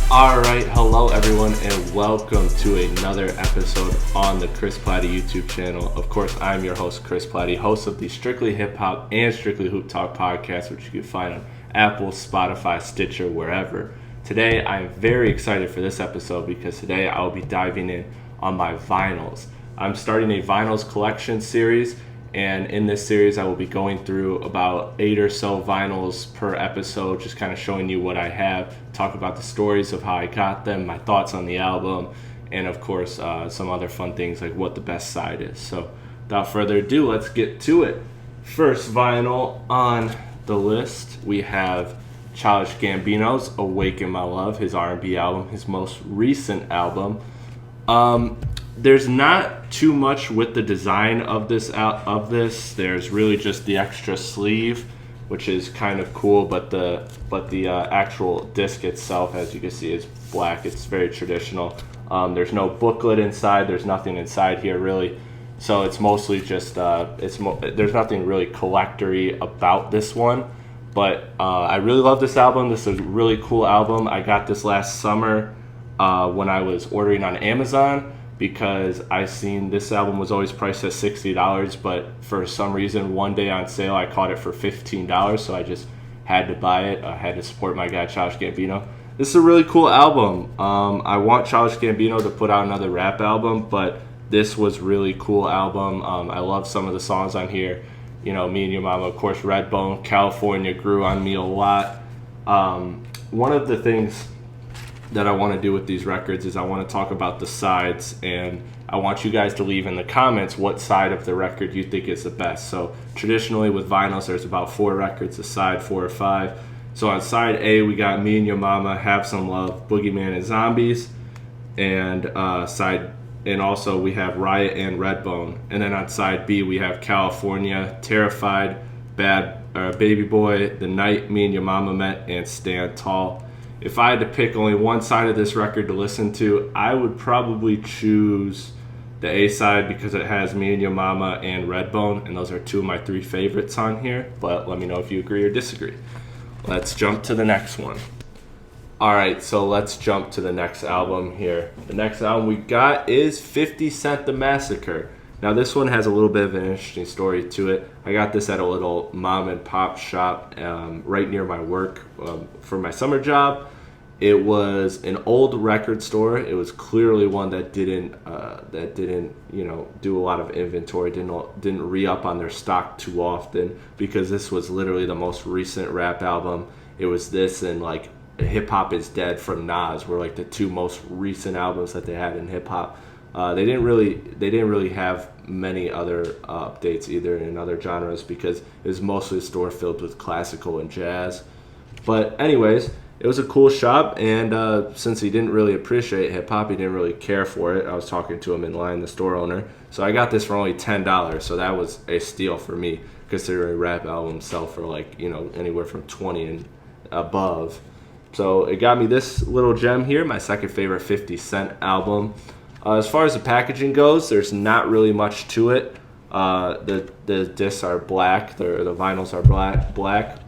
Alright, hello everyone and welcome to another episode on the Chris Platte YouTube channel. Of course, I'm your host, Chris Platte, host of the Strictly Hip Hop and Strictly Hoop Talk podcast, which you can find on Apple, Spotify, Stitcher, wherever. Today, I'm very excited for this episode because today I'll be diving in on my vinyls. I'm starting a vinyls collection series, and in this series I will be going through about 8 or so vinyls per episode, just kind of showing you what I have, talk about the stories of how I got them, my thoughts on the album, and of course some other fun things like what the best side is. So without further ado, let's get to it. First vinyl on the list, we have Childish Gambino's Awaken My Love, his R&B album, his most recent album. There's not too much with the design of this. There's really just the extra sleeve, which is kind of cool, but the actual disc itself, as you can see, is black. It's very traditional. There's no booklet inside. There's nothing inside here really, so it's mostly just there's nothing really collector-y about this one. But I really love this album. This is a really cool album. I got this last summer when I was ordering on Amazon, because I seen this album was always priced at $60, but for some reason one day on sale I caught it for $15, so I just had to buy it. I had to support my guy Childish Gambino. This is a really cool album. I want Childish Gambino to put out another rap album, but this was really cool album. I love some of the songs on here. You know, Me and Your Mama, of course, Redbone, California grew on me a lot. One of the things that I want to do with these records is I want to talk about the sides, and I want you guys to leave in the comments what side of the record you think is the best. So traditionally with vinyls, there's about 4 records a side, 4 or 5. So on side A, we got Me and Your Mama, Have Some Love, Boogeyman and Zombies, and also we have Riot and Redbone. And then on side B, we have California, Terrified, Baby Boy, The Night Me and Your Mama Met, and Stand Tall. If I had to pick only one side of this record to listen to, I would probably choose the A side because it has Me and Your Mama and Redbone, and those are 2 of my 3 favorites on here. But let me know if you agree or disagree. Let's jump to the next one. Alright, so let's jump to the next album here. The next album we got is 50 Cent The Massacre. Now this one has a little bit of an interesting story to it. I got this at a little mom and pop shop right near my work for my summer job. It was an old record store. It was clearly one that didn't do a lot of inventory, didn't re-up on their stock too often, because this was literally the most recent rap album. It was this and like Hip Hop Is Dead from Nas were like the 2 most recent albums that they had in hip hop. They didn't really have many other updates either in other genres, because it was mostly a store filled with classical and jazz. But anyways, it was a cool shop, and since he didn't really appreciate hip hop, he didn't really care for it. I was talking to him in line, the store owner. So I got this for only $10, so that was a steal for me, considering rap albums sell for like, anywhere from 20 and above. So it got me this little gem here, my second favorite 50 Cent album. As far as the packaging goes, there's not really much to it. The discs are black, the vinyls are black.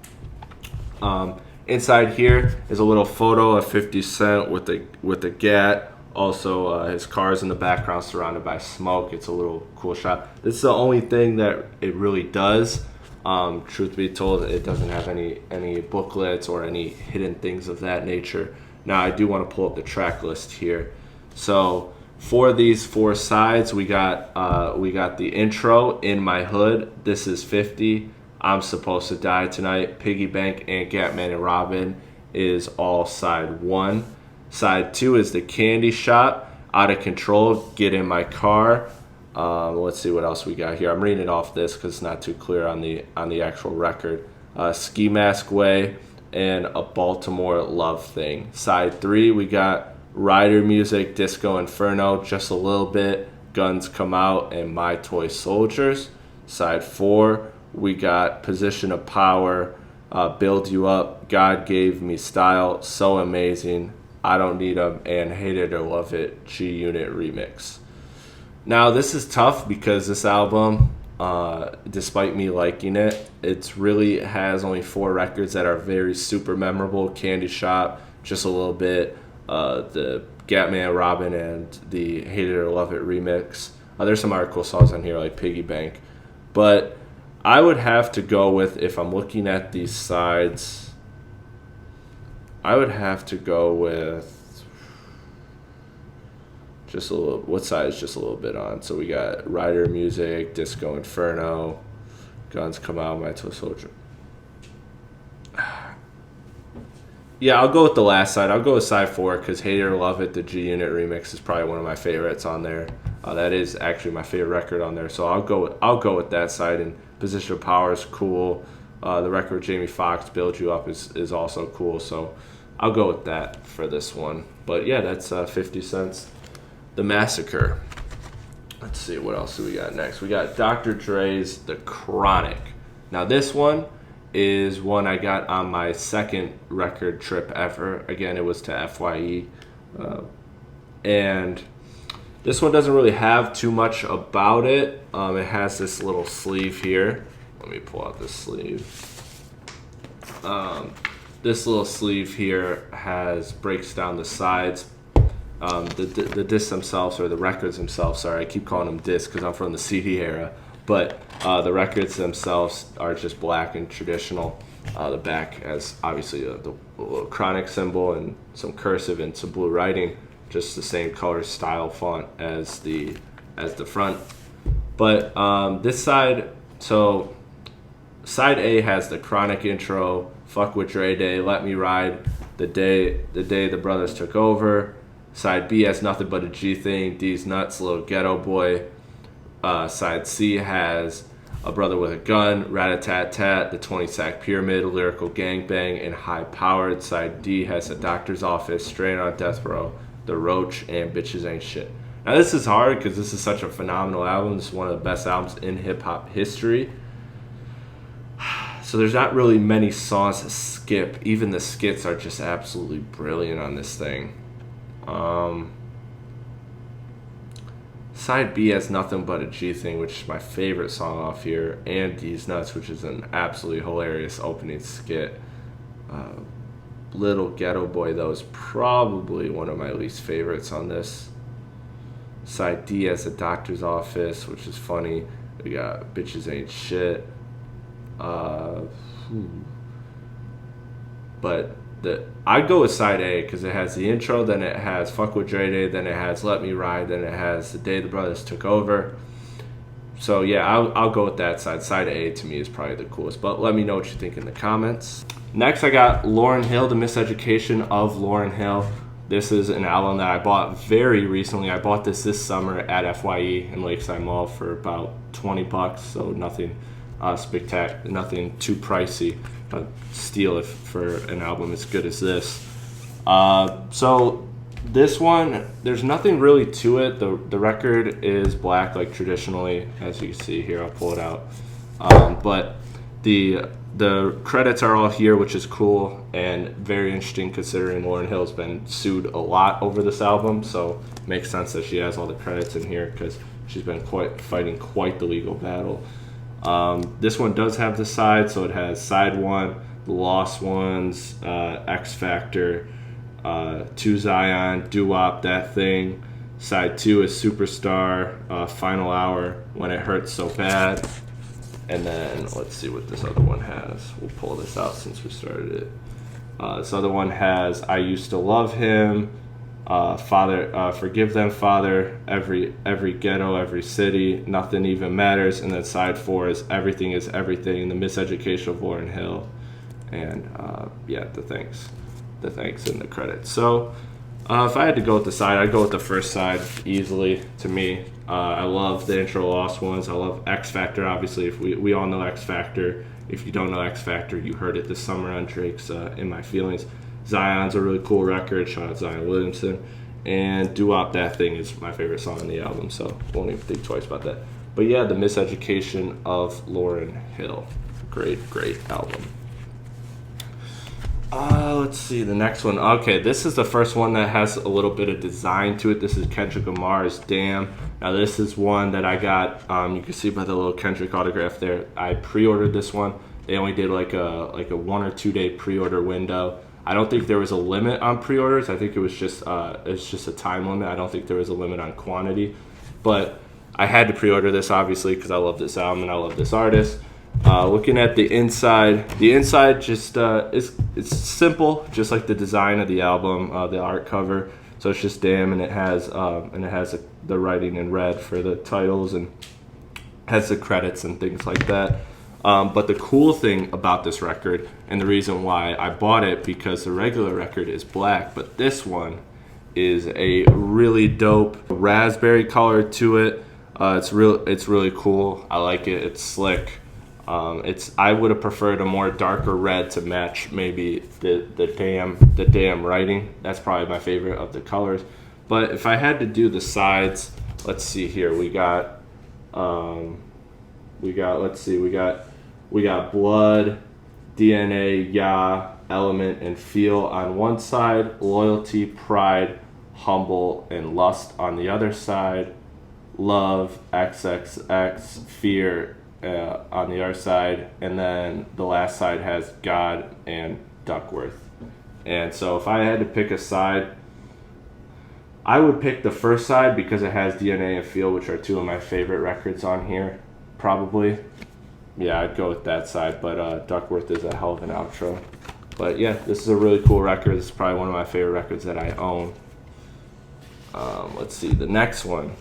Inside here is a little photo of 50 Cent with the gat. Also, his car's in the background surrounded by smoke. It's a little cool shot. This is the only thing that it really does. Truth be told, it doesn't have any booklets or any hidden things of that nature. Now, I do want to pull up the track list here. So for these 4 sides, we got the intro, In My Hood, This Is 50, I'm Supposed to Die Tonight, Piggy Bank, and Gatman and Robin is all side 1. Side 2 is The Candy Shop, Out of Control, Get in My Car. Let's see what else we got here. I'm reading it off this because it's not too clear on the actual record. Ski Mask Way, and A Baltimore Love Thing. Side 3, we got Rider Music, Disco Inferno, Just a Little Bit, Guns Come Out, and My Toy Soldiers. Side 4, we got Position of Power, Build You Up, God Gave Me Style, So Amazing, I Don't Need 'Em, and Hate It or Love It, G-Unit Remix. Now, this is tough because this album, despite me liking it, it really has only 4 records that are very super memorable. Candy Shop, Just a Little Bit, the Gatman, Robin, and the Hate It or Love It remix. There's some other cool songs on here like Piggy Bank. But I would have to go with, if I'm looking at these sides, I would have to go with just a little, what side is just a little bit on? So we got Rider Music, Disco Inferno, Guns Come Out, My Toe Soldier. Yeah, I'll go with the last side. I'll go with side 4 because Hate It or Love It, the G Unit remix, is probably one of my favorites on there. That is actually my favorite record on there. So I'll go with that side. And Position of Power is cool. The record with Jamie Foxx, Build You Up, is also cool. So I'll go with that for this one. But yeah, that's 50 cents. The Massacre. Let's see, what else do we got next? We got Dr. Dre's The Chronic. Now this one is one I got on my second record trip ever. Again, it was to FYE. And this one doesn't really have too much about it. It has this little sleeve here. Let me pull out this sleeve. This little sleeve here breaks down the sides. The discs themselves, or the records themselves, sorry, I keep calling them discs because I'm from the CD era. But the records themselves are just black and traditional. The back has obviously the little Chronic symbol and some cursive and some blue writing, just the same color style font as the front. But this side, so side A has the Chronic intro, Fuck with Dre Day, Let Me Ride, the day the brothers took over. Side B has Nothing But a G Thing, D's Nuts, Little Ghetto Boy. Side C has A Brother with a Gun, Rat-a-tat-tat, The 20-Sack Pyramid, Lyrical Gangbang, and High Powered. Side D has A Doctor's Office, Straight on Death Row, The Roach, and Bitches Ain't Shit. Now this is hard because this is such a phenomenal album. This is one of the best albums in hip-hop history. So there's not really many songs to skip. Even the skits are just absolutely brilliant on this thing. Side B has Nothing But a G Thing, which is my favorite song off here, and D's Nuts, which is an absolutely hilarious opening skit. Little Ghetto Boy, though, is probably one of my least favorites on this. Side D has A Doctor's Office, which is funny. We got Bitches Ain't Shit. But I'd go with side A because it has the intro, then it has Fuck with Dre Day, then it has Let Me Ride, then it has The Day the Brothers Took Over. So yeah, I'll go with that side. Side A to me is probably the coolest, but let me know what you think in the comments. Next, I got Lauryn Hill, The Miseducation of Lauryn Hill. This is an album that I bought very recently. I bought this summer at FYE in Lakeside Mall for about $20, so nothing spectacular, nothing too pricey. Steal it for an album as good as this. So this one, there's nothing really to it. The record is black, like traditionally, as you can see here. I'll pull it out. But the credits are all here, which is cool and very interesting considering Lauryn Hill's been sued a lot over this album. So it makes sense that she has all the credits in here because she's been fighting quite the legal battle. This one does have the side, so it has side 1, The Lost Ones, X Factor, To Zion, Doo Wop, That Thing. Side 2 is Superstar, Final Hour, When It Hurts So Bad. And then let's see what this other one has. We'll pull this out since we started it. This other one has I Used to Love Him, Father, Forgive Them, Father, Every Ghetto, Every City, Nothing Even Matters, and then side 4 is Everything Is Everything, The Miseducation of Lauryn Hill, and the thanks and the credits. So if I had to go with the side, I'd go with the first side easily. To me, I love the intro Lost Ones. I love X Factor. Obviously, if we all know X Factor. If you don't know X Factor, you heard it this summer on Drake's In My Feelings. Zion's a really cool record. Shout out Zion Williamson. And Doo Wop, That Thing is my favorite song on the album, so won't even think twice about that. But yeah, The Miseducation of Lauryn Hill. Great album. Let's see, the next one. Okay, this is the first one that has a little bit of design to it. This is Kendrick Lamar's Damn. Now this is one that I got, you can see by the little Kendrick autograph there. I pre-ordered this one. They only did like a 1 or 2 day pre-order window. I don't think there was a limit on pre-orders. I think it was just a time limit. I don't think there was a limit on quantity. But I had to pre-order this, obviously, because I love this album and I love this artist. Looking at the inside just it's simple, just like the design of the album, the art cover. So it's just Damn, and it has the writing in red for the titles and has the credits and things like that. But the cool thing about this record, and the reason why I bought it, because the regular record is black, but this one is a really dope raspberry color to it. It's really cool. I like it. It's slick. I would have preferred a more darker red to match maybe the damn writing. That's probably my favorite of the colors. But if I had to do the sides, let's see here. We got blood, DNA, Yah, element, and feel on one side, loyalty, pride, humble, and lust on the other side, love, XXX, fear on the other side, and then the last side has God and Duckworth. And so if I had to pick a side, I would pick the first side because it has DNA and feel, which are two of my favorite records on here, probably. Yeah, I'd go with that side, but Duckworth is a hell of an outro. But yeah, this is a really cool record. This is probably one of my favorite records that I own. Let's see, the next one.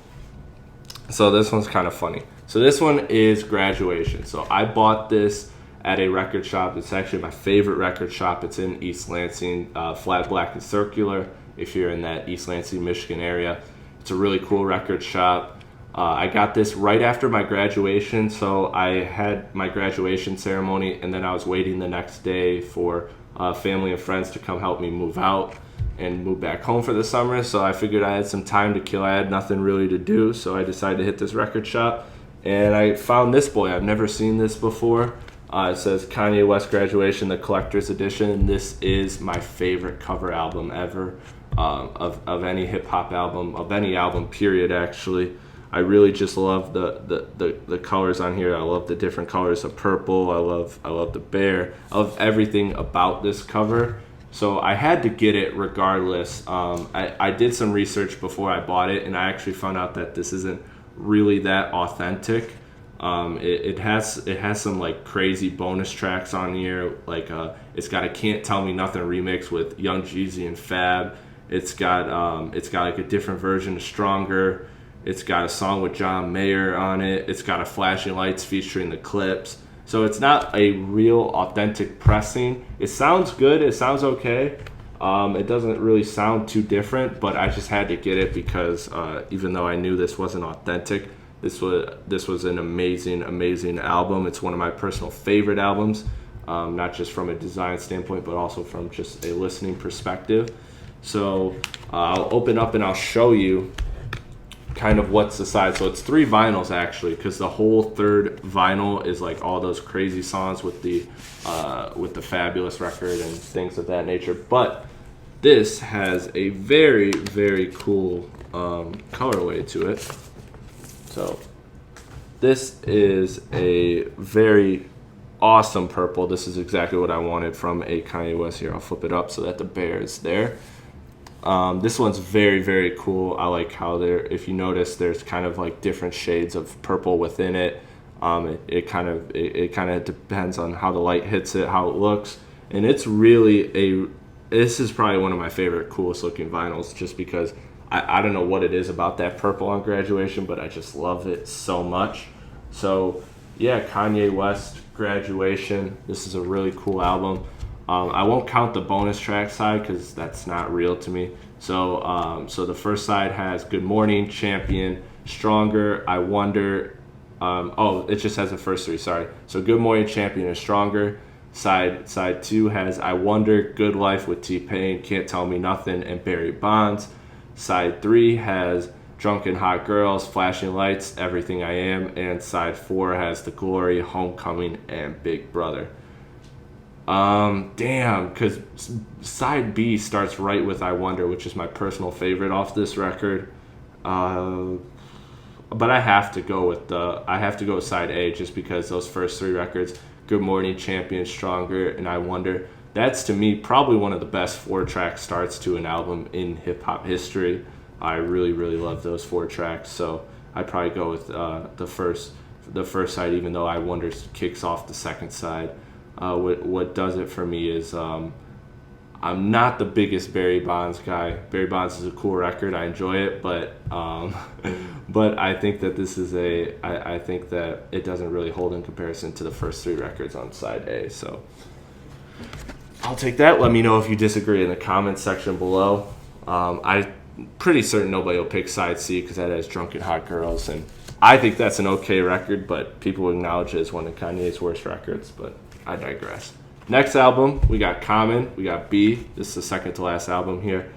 So this one's kind of funny. So this one is Graduation. So I bought this at a record shop. It's actually my favorite record shop. It's in East Lansing, Flat Black and Circular, if you're in that East Lansing, Michigan area. It's a really cool record shop. I got this right after my graduation, so I had my graduation ceremony, and then I was waiting the next day for family and friends to come help me move out and move back home for the summer. So I figured I had some time to kill. I had nothing really to do, so I decided to hit this record shop, and I found this boy. I've never seen this before. It says Kanye West Graduation, the Collector's Edition, and this is my favorite cover album ever, of any hip-hop album, of any album, period, actually. I really just love the colors on here. I love the different colors of purple. I love the bear. I love everything about this cover. So I had to get it regardless. I did some research before I bought it, and I actually found out that this isn't really that authentic. It has some like crazy bonus tracks on here. Like it's got a Can't Tell Me Nothing remix with Young Jeezy and Fab. It's got like a different version of Stronger. It's got a song with John Mayer on it. It's got a Flashing Lights featuring the Clips. So it's not a real authentic pressing. It sounds good. It sounds okay. It doesn't really sound too different, but I just had to get it because even though I knew this wasn't authentic, this was an amazing album. It's one of my personal favorite albums, not just from a design standpoint, but also from just a listening perspective. So I'll open up and I'll show you kind of what's the side. So it's 3 vinyls actually, because the whole third vinyl is like all those crazy songs with the Fabulous record and things of that nature. But this has a very, very cool colorway to it. So this is a very awesome purple. This is exactly what I wanted from a Kanye West. Here, I'll flip it up so that the bear is there. This one's very, very cool. I like how if you notice, there's kind of like different shades of purple within it. It kind of depends on how the light hits it, how it looks. And it's really this is probably one of my favorite, coolest looking vinyls, just because I don't know what it is about that purple on Graduation, but I just love it so much. So yeah, Kanye West Graduation. This is a really cool album. I won't count the bonus track side because that's not real to me. So the first side has Good Morning, Champion, Stronger, I Wonder. It just has the first 3, sorry. So Good Morning, Champion, and Stronger. Side 2 has I Wonder, Good Life with T-Pain, Can't Tell Me Nothing, and Barry Bonds. Side 3 has Drunken Hot Girls, Flashing Lights, Everything I Am. And side 4 has The Glory, Homecoming, and Big Brother. Because side B starts right with I Wonder, which is my personal favorite off this record. But I have to go with side A just because those first 3 records, Good Morning, Champion, Stronger, and I Wonder, that's to me probably one of the best 4-track starts to an album in hip hop history. I really, really love those 4 tracks. So I'd probably go with the first side, even though I Wonder kicks off the second side. What does it for me is I'm not the biggest Barry Bonds guy. Barry Bonds is a cool record. I enjoy it, but I think that this is I think that it doesn't really hold in comparison to the first 3 records on side A. So I'll take that. Let me know if you disagree in the comments section below. I'm pretty certain nobody will pick side C because that has Drunken Hot Girls, and I think that's an okay record, but people acknowledge it as one of Kanye's worst records, but I digress. Next album, we got Common, we got B. This is the second to last album here.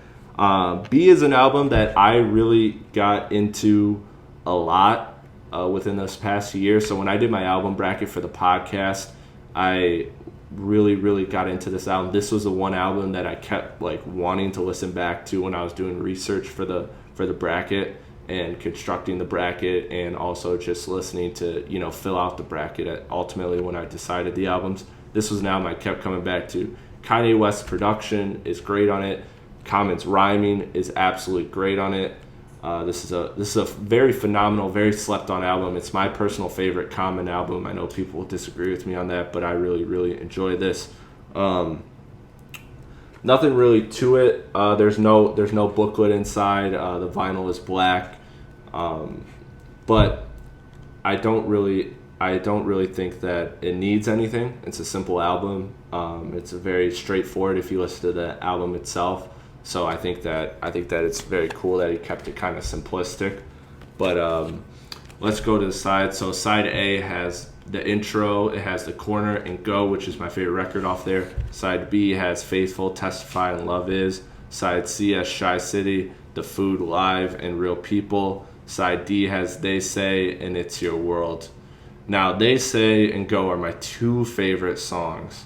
B is an album that I really got into a lot within this past year. So when I did my album bracket for the podcast, I really, really got into this album. This was the one album that I kept like wanting to listen back to when I was doing research for the bracket and constructing the bracket, and also just listening to, fill out the bracket ultimately when I decided the albums. This was an album I kept coming back to. Kanye West's production is great on it. Common's rhyming is absolutely great on it. This is a very phenomenal, very slept on album. It's my personal favorite Common album. I know people will disagree with me on that, but I really, really enjoy this. Nothing really to it. There's no booklet inside. The vinyl is black, but I don't really think that it needs anything. It's a simple album. It's a very straightforward if you listen to the album itself. So I think that it's very cool that he kept it kind of simplistic. But let's go to the side. So side A has the intro. It has The Corner and Go, which is my favorite record off there. Side B has Faithful, Testify, and Love Is. Side C has Shy City, The Food, Live, and Real People. Side D has They Say and It's Your World. Now, They Say and Go are my 2 favorite songs.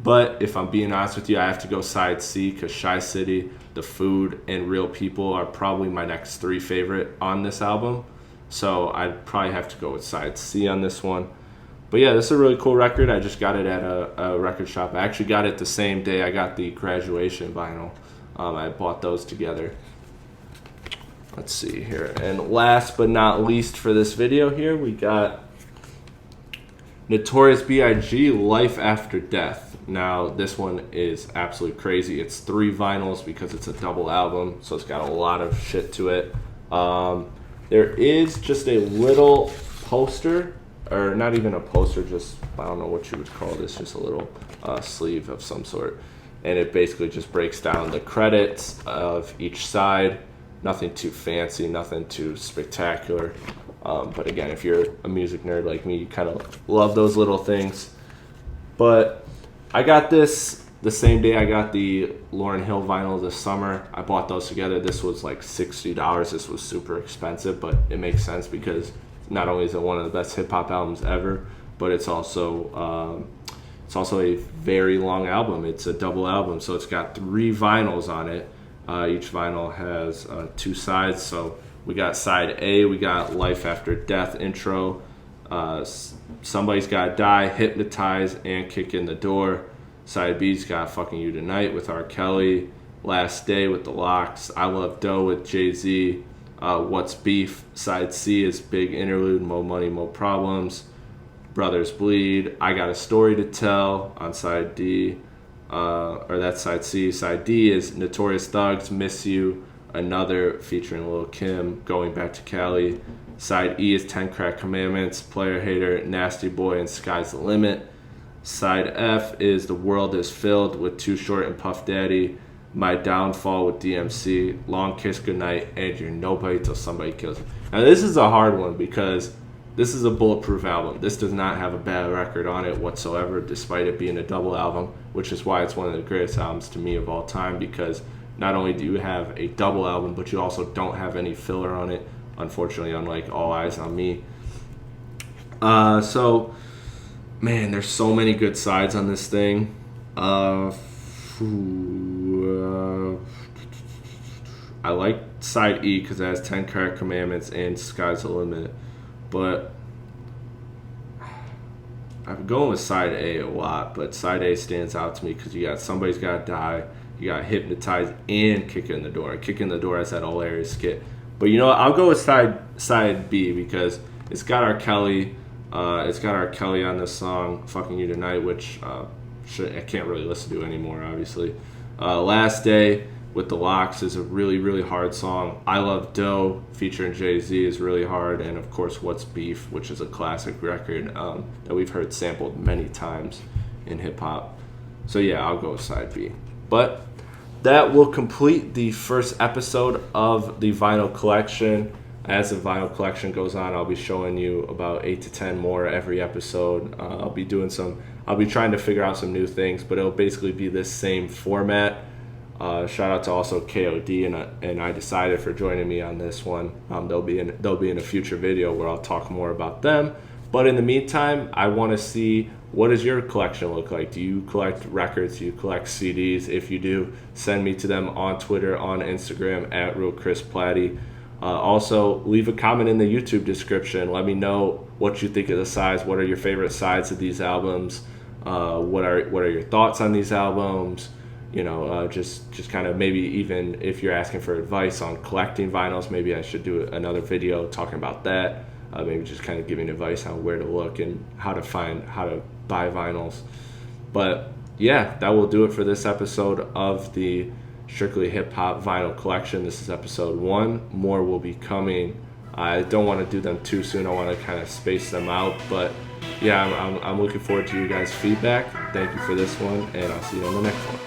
But if I'm being honest with you, I have to go side C because Shy City, The Food, and Real People are probably my next 3 favorite on this album. So I'd probably have to go with side C on this one. But yeah, this is a really cool record. I just got it at a record shop. I actually got it the same day I got the Graduation vinyl. I bought those together. Let's see here. And last but not least for this video here, we got Notorious B.I.G. Life After Death. Now, this one is absolutely crazy. It's 3 vinyls because it's a double album, so it's got a lot of shit to it. There is just a little poster, or not even a poster, just, I don't know what you would call this, just a little sleeve of some sort. And it basically just breaks down the credits of each side. Nothing too fancy, nothing too spectacular. But again, if you're a music nerd like me, you kind of love those little things. But I got this the same day I got the Lauryn Hill vinyl this summer. I bought those together. This was like $60. This was super expensive, but it makes sense because not only is it one of the best hip hop albums ever, but it's also a very long album. It's a double album, so it's got 3 vinyls on it. Each vinyl has 2 sides. So we got side A, we got Life After Death intro, Somebody's Gotta Die, Hypnotize, and Kick in the Door. Side B's got Fucking You Tonight with R. Kelly, Last Day with The Lox, I Love Doe with Jay-Z, What's Beef. Side C is Big Interlude, Mo Money, Mo Problems, Brothers Bleed, I Got a Story to Tell on side D, or that's side C. Side D is Notorious Thugs, Miss You, Another featuring Lil' Kim, Going Back to Cali. Side E is 10 Crack Commandments, Player Hater, Nasty Boy, and Sky's the Limit. Side F is The World Is Filled with Too Short and Puff Daddy, My Downfall with DMC, Long Kiss Goodnight, and You're Nobody Till Somebody Kills You. Now this is a hard one because this is a bulletproof album. This does not have a bad record on it whatsoever, despite it being a double album, which is why it's one of the greatest albums to me of all time, because not only do you have a double album, but you also don't have any filler on it, unfortunately, unlike All Eyes on Me. So, man, there's so many good sides on this thing. I like side E because it has 10 Crack Commandments and Sky's the Limit. But I'm going with side A a lot, but side A stands out to me because you got Somebody's Gotta Die, you got Hypnotized, and Kick in the Door. Kick in the Door has that hilarious skit. But you know what? I'll go with side B because it's got R. Kelly. It's got R. Kelly on this song, Fucking You Tonight, which I can't really listen to anymore, obviously. Last Day with the Lox is a really, really hard song. I Love Doe featuring Jay-Z is really hard. And, of course, What's Beef, which is a classic record that we've heard sampled many times in hip-hop. So, yeah, I'll go with side B. But that will complete the first episode of the vinyl collection. As the vinyl collection goes on, I'll be showing you about 8 to 10 more every episode. I'll be trying to figure out some new things, but it'll basically be this same format. Shout out to also KOD and I Decided for joining me on this one. They'll be in a future video where I'll talk more about them. But in the meantime, I want to see, what does your collection look like? Do you collect records? Do you collect CDs? If you do, send me to them on Twitter, on Instagram, at RealChrisPlatte. Also, leave a comment in the YouTube description. Let me know what you think of the sides. What are your favorite sides of these albums? What are your thoughts on these albums? You know, just kind of maybe even if you're asking for advice on collecting vinyls, maybe I should do another video talking about that. Maybe just kind of giving advice on where to look and how to buy vinyls. But yeah, that will do it for this episode of the Strictly Hip Hop Vinyl Collection. This is episode 1. More will be coming. I don't want to do them too soon. I want to kind of space them out. But yeah, I'm looking forward to you guys' feedback. Thank you for this one, and I'll see you on the next one.